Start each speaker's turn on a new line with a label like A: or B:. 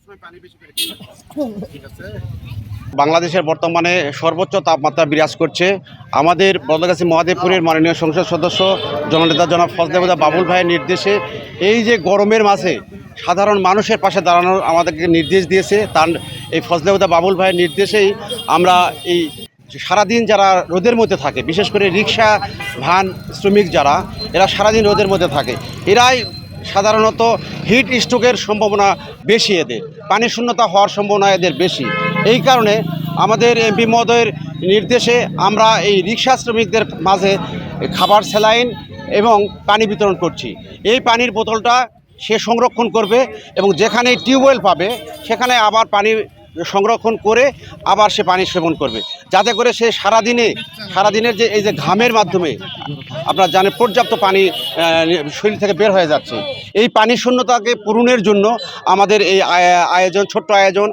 A: সবসময় পানি বেশি করে ঠিক আছে।
B: বাংলাদেশের বর্তমানে সর্বোচ্চ তাপমাত্রা বিরাজ করছে। আমাদের বদলগাছি মহাদেবপুরের মাননীয় সংসদ সদস্য জননেতা জনাব ফজলে হুদা বাবুল ভাইয়ের নির্দেশে এই যে গরমের মাঝে সাধারণ মানুষের পাশে দাঁড়ানোর আমাদেরকে নির্দেশ দিয়েছে। তার এই ফজলে হুদা বাবুল ভাইয়ের নির্দেশেই আমরা এই সারাদিন যারা রোদের মধ্যে থাকে, বিশেষ করে রিক্সা ভ্যান শ্রমিক যারা, এরা সারাদিন রোদের মধ্যে থাকে, এরাই সাধারণত হিট স্ট্রোকের সম্ভাবনা বেশি, এদের পানি শূন্যতা হওয়ার সম্ভাবনা এদের বেশি। এই কারণে আমাদের এমপি মহোদয়ের নির্দেশে আমরা এই রিক্সা শ্রমিকদের মাঝে খাবার স্যালাইন এবং পানি বিতরণ করছি। এই পানির বোতলটা সে সংরক্ষণ করবে এবং যেখানে টিউবওয়েল পাবে সেখানে আবার পানি সংরক্ষণ করে আবার সে পানি সেবন করবে, যাতে করে সে সারাদিনের যে এই যে ঘামের মাধ্যমে আপনারা জানেন পর্যাপ্ত পানি শরীর থেকে বের হয়ে যাচ্ছে। এই পানি শূন্যতাকে পূরণের জন্য আমাদের এই ছোট্ট আয়োজন।